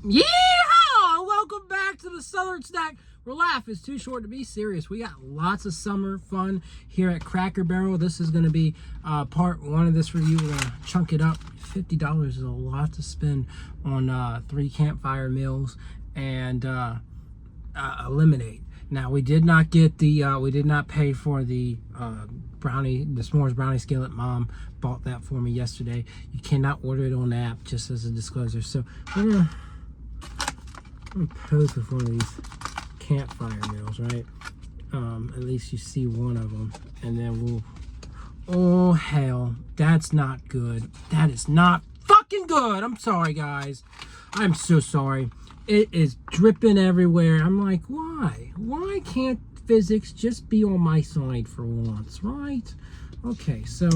Yeehaw! Welcome back to the Southern Snack, where life is too short to be serious. We got lots of summer fun here at Cracker Barrel. This is going to be part one of this review. We're going to chunk it up. $50 is a lot to spend on 3 campfire meals and a lemonade. Now, we did not get the, we did not pay for the s'mores brownie skillet. Mom bought that for me yesterday. You cannot order it on the app, just as a disclosure. So we're gonna pose with one of these campfire meals, right? At least you see one of them, and then we'll. Oh hell, that's not good. That is not fucking good. I'm sorry, guys. I'm so sorry. It is dripping everywhere. I'm like, why? Why can't physics just be on my side for once, right? Okay, so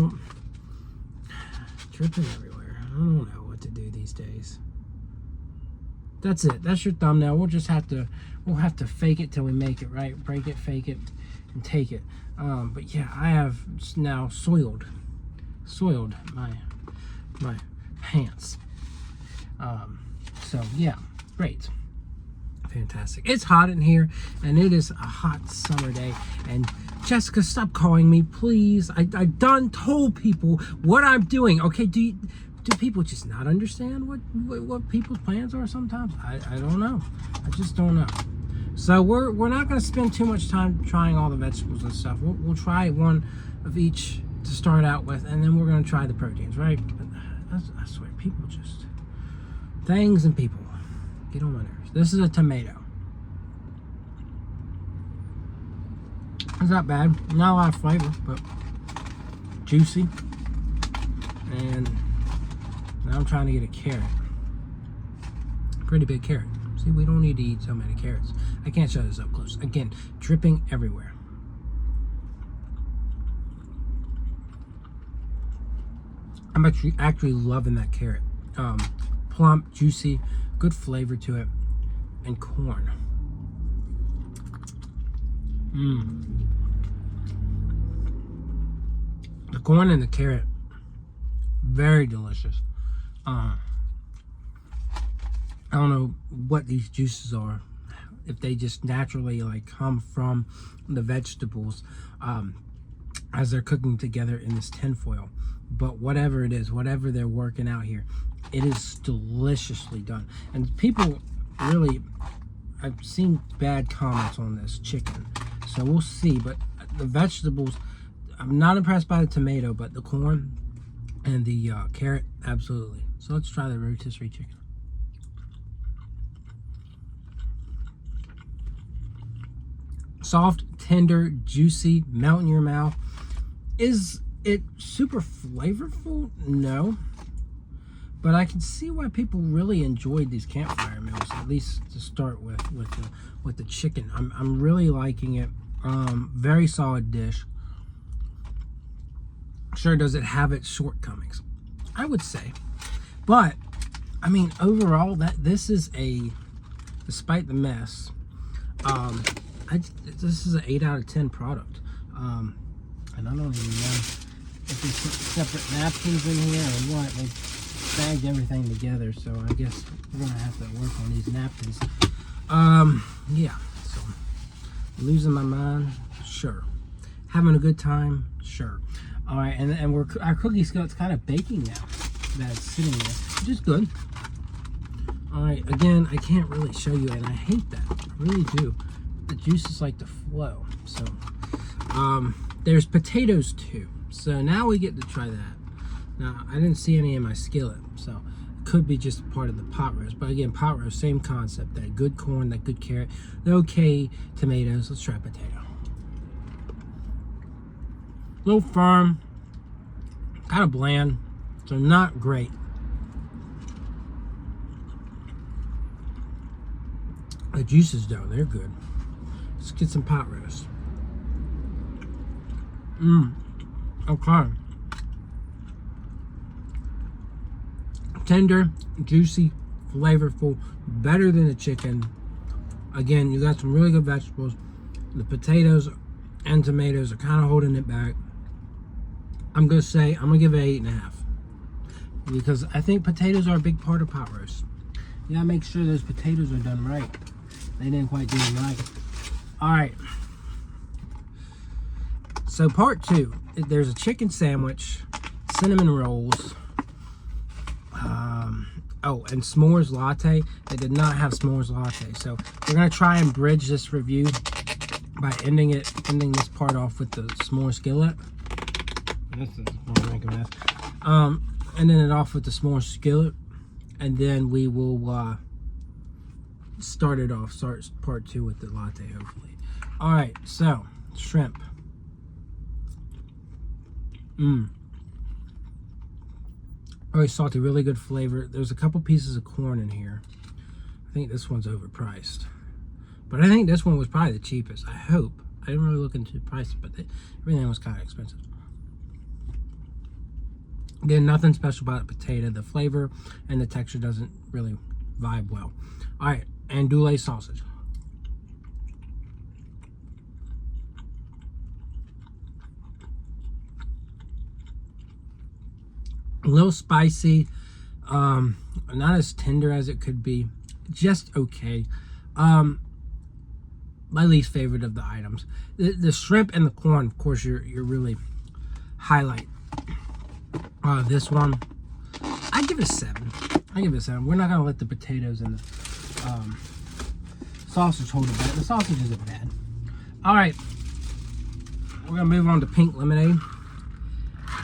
dripping everywhere. I don't know what to do these days. That's it. That's your thumbnail. We'll have to fake it till we make it, right? Break it, fake it, and take it. But yeah, I have now soiled my pants. So yeah, great. Fantastic. It's hot in here, and it is a hot summer day. And Jessica, stop calling me, please. I've done told people what I'm doing. Okay, do people just not understand what people's plans are sometimes? I don't know. I just don't know. So we're not going to spend too much time trying all the vegetables and stuff. We'll try one of each to start out with, and then we're going to try the proteins, right? But I swear, people just things and people get on my nerves. This is a tomato. It's not bad. Not a lot of flavor, but juicy. And now I'm trying to get a carrot. Pretty big carrot. See, we don't need to eat so many carrots. I can't show this up close. Again, dripping everywhere. I'm actually loving that carrot. Plump, juicy, good flavor to it, and corn. The corn and the carrot, very delicious. I don't know what these juices are, if they just naturally come from the vegetables as they're cooking together in this tin foil. But whatever it is, whatever they're working out here, it is deliciously done. And people really, I've seen bad comments on this chicken, so we'll see. But the vegetables, I'm not impressed by the tomato, but the corn and the carrot, absolutely. So let's try the rotisserie chicken. Soft, tender, juicy, melt in your mouth. Is it super flavorful? No. But I can see why people really enjoyed these campfire meals, at least to start with the chicken. I'm really liking it. Very solid dish. Sure, does it have its shortcomings? I would say. But I mean, overall, this is despite the mess, this is an 8 out of 10 product. And I don't even know if we put separate napkins in here or what. They bagged everything together, so I guess we're gonna have to work on these napkins. Yeah. So losing my mind, sure. Having a good time, sure. All right, and our cookie skillet's kind of baking now. That's sitting there, which is good. All right, again, I can't really show you, and I hate that. I really do. The juices like to flow. So there's potatoes too. So now we get to try that. Now, I didn't see any in my skillet, so it could be just part of the pot roast. But again, pot roast, same concept. That good corn, that good carrot, the okay tomatoes. Let's try potato. A little firm, kind of bland, so not great. The juices though, they're good. Let's get some pot roast. Okay. Tender, juicy, flavorful, better than the chicken. Again, you got some really good vegetables. The potatoes and tomatoes are kind of holding it back. I'm gonna give it 8.5 because I think potatoes are a big part of pot roast. You gotta make sure those potatoes are done right. They didn't quite do it right. All right. So part 2, there's a chicken sandwich, cinnamon rolls, oh, and s'mores latte. They did not have s'mores latte. So we're gonna try and bridge this review by ending this part off with the s'more skillet. This is gonna make a mess. Ending it off with the s'more skillet, and then we will start part 2 with the latte, hopefully. All right, so shrimp. Very salty, really good flavor. There's a couple pieces of corn in here. I think this one's overpriced, but I think this one was probably the cheapest. I hope. I didn't really look into the price, but everything was kind of expensive. Again, nothing special about the potato. The flavor and the texture doesn't really vibe well. All right, andouille sausage. A little spicy, not as tender as it could be, just okay. My least favorite of the items. The shrimp and the corn, of course, you're really highlight. This one, I give it a 7. We're not gonna let the potatoes and the sausage hold it back. The sausage isn't bad. All right, we're gonna move on to pink lemonade.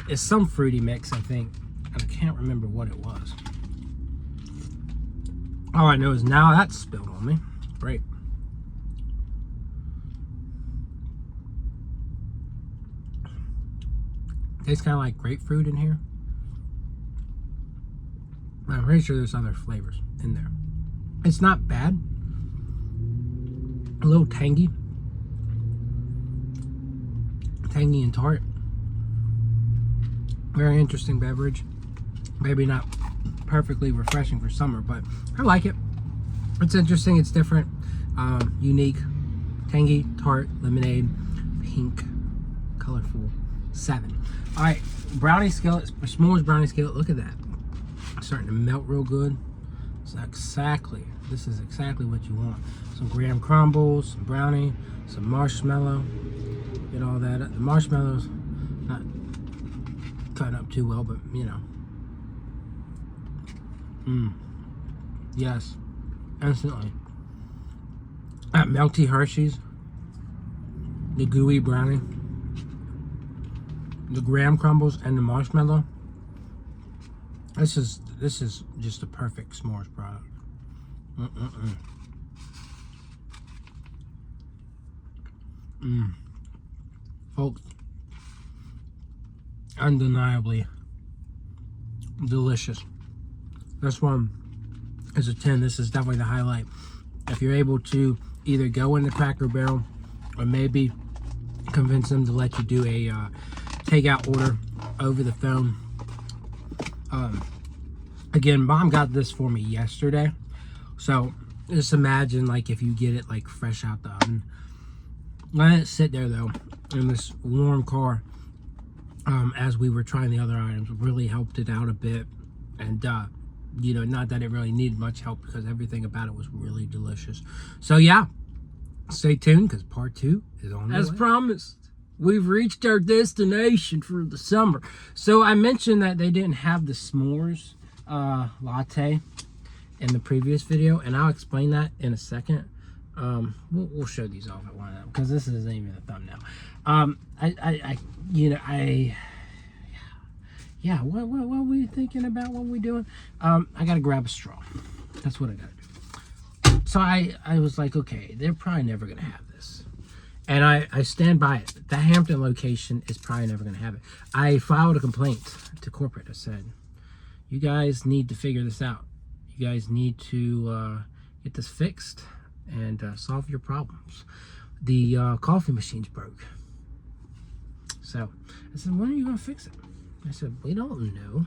It's some fruity mix, I think. I can't remember what it was. All I know is now that's spilled on me. Great. Tastes kind of like grapefruit in here. I'm pretty sure there's other flavors in there. It's not bad. A little tangy. Tangy and tart. Very interesting beverage. Maybe not perfectly refreshing for summer, but I like it. It's interesting, it's different, unique, tangy, tart, lemonade, pink, colorful, 7. All right, brownie skillet, s'mores brownie skillet, look at that. It's starting to melt real good. This is exactly what you want. Some graham crumbles, some brownie, some marshmallow. Get all that up. The marshmallows, not cut up too well, but you know. Yes, instantly. That melty Hershey's, the gooey brownie, the graham crumbles, and the marshmallow. This is just a perfect s'mores product. Folks, undeniably delicious. This one is a 10. This is definitely the highlight. If you're able to either go in the Cracker Barrel or maybe convince them to let you do a takeout order over the phone. Again, Mom got this for me yesterday, so just imagine like if you get it like fresh out the oven. Let it sit there though in this warm car as we were trying the other items. Really helped it out a bit, and you know, not that it really needed much help because everything about it was really delicious. So yeah, stay tuned because part 2 is on the way. As promised, we've reached our destination for the summer. So I mentioned that they didn't have the s'mores latte in the previous video, and I'll explain that in a second. We'll show these off at one because this isn't even a thumbnail. Yeah, what are we thinking about? What are we doing? I gotta grab a straw. That's what I gotta do. So I was like, okay, they're probably never gonna have this. And I stand by it. The Hampton location is probably never gonna have it. I filed a complaint to corporate. I said, you guys need to figure this out. You guys need to get this fixed and solve your problems. The coffee machine's broke. So I said, when are you gonna fix it? I said, we don't know.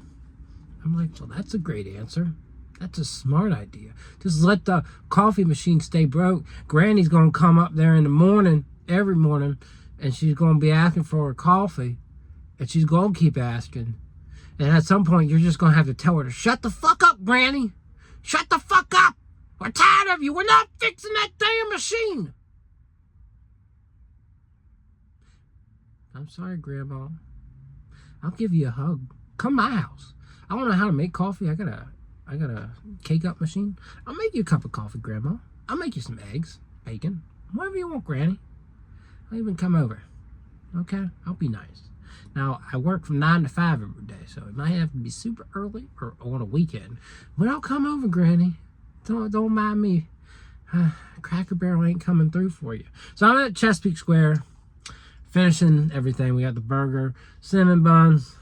I'm like, well, that's a great answer. That's a smart idea. Just let the coffee machine stay broke. Granny's going to come up there in the morning, every morning, and she's going to be asking for her coffee, and she's going to keep asking. And at some point, you're just going to have to tell her to shut the fuck up, Granny. Shut the fuck up! We're tired of you. We're not fixing that damn machine. I'm sorry, Grandma. I'll give you a hug. Come to my house. I don't know how to make coffee. I got a K-cup machine. I'll make you a cup of coffee, Grandma. I'll make you some eggs, bacon, whatever you want, Granny. I'll even come over. Okay? I'll be nice. Now, I work from 9 to 5 every day, so it might have to be super early or on a weekend. But I'll come over, Granny. Don't mind me. Cracker Barrel ain't coming through for you. So I'm at Chesapeake Square, finishing everything. We got the burger, cinnamon buns,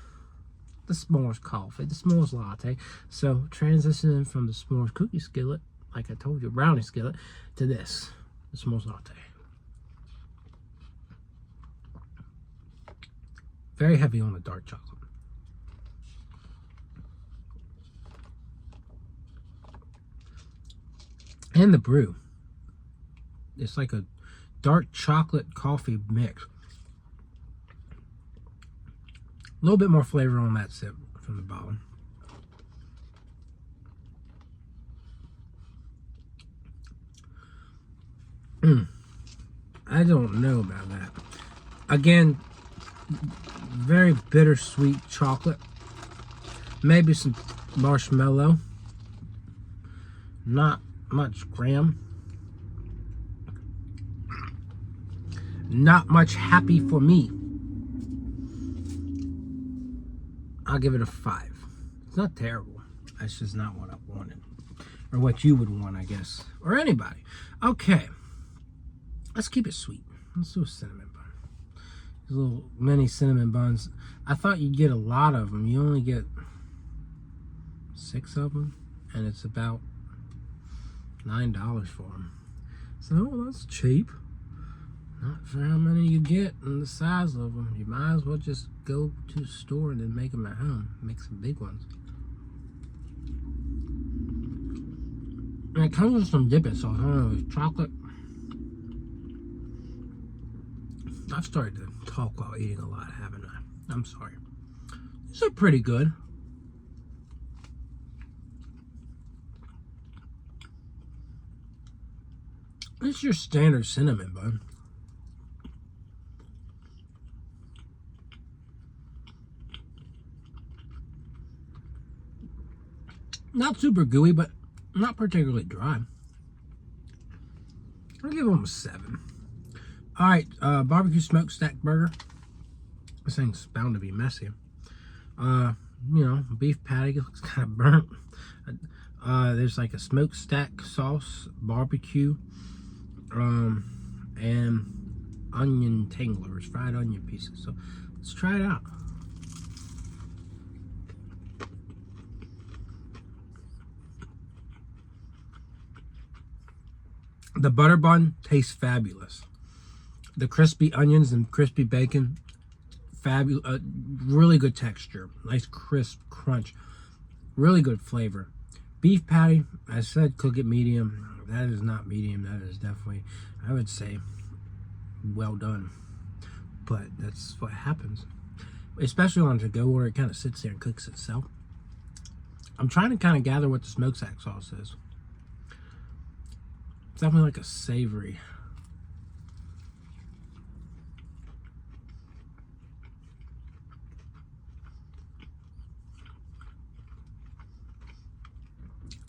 the s'mores coffee, the s'mores latte. So transitioning from the s'mores cookie skillet, like I told you, brownie skillet, to this, the s'mores latte. Very heavy on the dark chocolate. And the brew. It's like a dark chocolate coffee mix. A little bit more flavor on that sip from the bottom. I don't know about that. Again, very bittersweet chocolate. Maybe some marshmallow. Not much graham. Not much happy for me. I'll give it a 5. It's not terrible. That's just not what I wanted. Or what you would want, I guess. Or anybody. Okay. Let's keep it sweet. Let's do a cinnamon bun. These little mini cinnamon buns. I thought you'd get a lot of them. You only get 6 of them. And it's about $9 for them. So that's cheap. Not for how many you get and the size of them. You might as well just go to the store and then make them at home. Make some big ones. And it comes with some dipping sauce. I don't know, it's chocolate. I've started to talk while eating a lot, haven't I? I'm sorry. These are pretty good. It's your standard cinnamon bun. Not super gooey, but not particularly dry. I'll give them a 7. Alright, barbecue smokestack burger. This thing's bound to be messy. You know, beef patty looks kind of burnt. There's like a smokestack sauce, barbecue, and onion tanglers, fried onion pieces. So let's try it out. The butter bun tastes fabulous. The crispy onions and crispy bacon, fabulous, really good texture. Nice crisp crunch. Really good flavor. Beef patty, I said cook it medium. That is not medium. That is definitely, I would say, well done. But that's what happens. Especially on to-go order, it kind of sits there and cooks itself. I'm trying to kind of gather what the smokestack sauce is. It's definitely like a savory.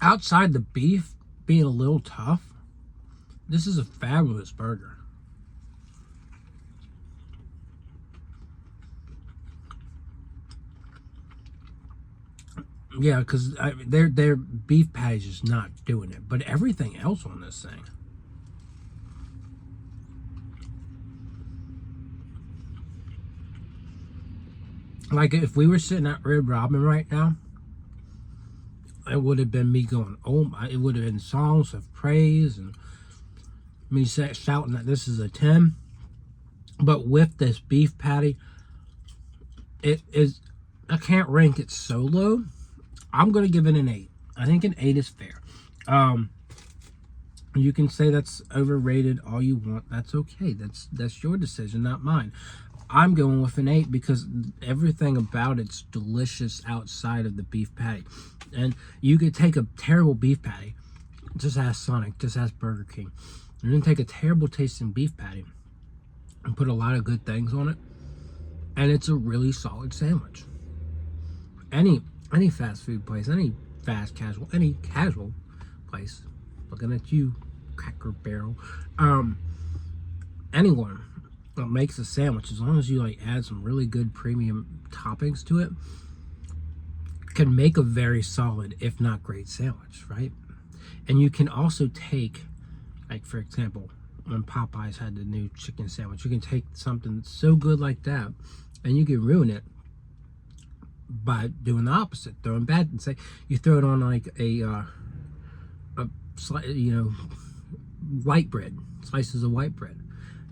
Outside the beef being a little tough, this is a fabulous burger. Yeah, because their beef patty is just not doing it. But everything else on this thing. Like, if we were sitting at Red Robin right now, it would have been me going, oh my, it would have been songs of praise and me shouting that this is a 10. But with this beef patty, it is, I can't rank it so low. I'm going to give it an 8. I think an 8 is fair. You can say that's overrated all you want. That's okay. That's your decision, not mine. I'm going with an 8 because everything about it's delicious outside of the beef patty. And you could take a terrible beef patty, just ask Sonic, just ask Burger King, and then take a terrible tasting beef patty and put a lot of good things on it, and it's a really solid sandwich. Any fast food place, any casual place, looking at you, Cracker Barrel, anyone that makes a sandwich, as long as you like add some really good premium toppings to it, can make a very solid, if not great, sandwich, right? And you can also take, like for example, when Popeyes had the new chicken sandwich, you can take something so good like that and you can ruin it by doing the opposite, throwing bad, and say you throw it on like a white bread, slices of white bread.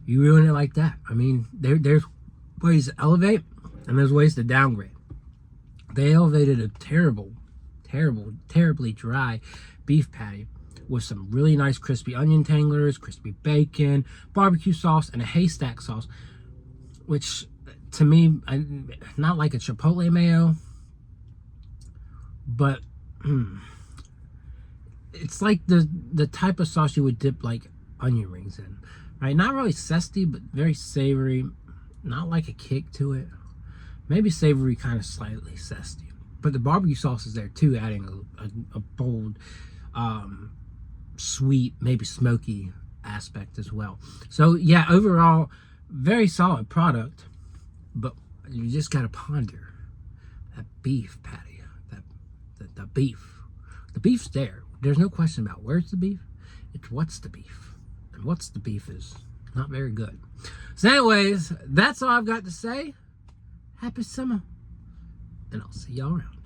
You ruin it like that. I mean, there's ways to elevate and there's ways to downgrade. They elevated a terribly dry beef patty with some really nice crispy onion tanglers, crispy bacon, barbecue sauce, and a haystack sauce, which to me, not like a chipotle mayo, but it's like the type of sauce you would dip like onion rings in, right? Not really zesty, but very savory, not like a kick to it. Maybe savory, kind of slightly zesty, but the barbecue sauce is there too, adding a bold, sweet, maybe smoky aspect as well. So yeah, overall, very solid product, but you just gotta ponder that beef patty, the beef. The beef's there. There's no question about where's the beef. It's what's the beef, and what's the beef is not very good. So anyways, that's all I've got to say. Happy summer, and I'll see y'all around.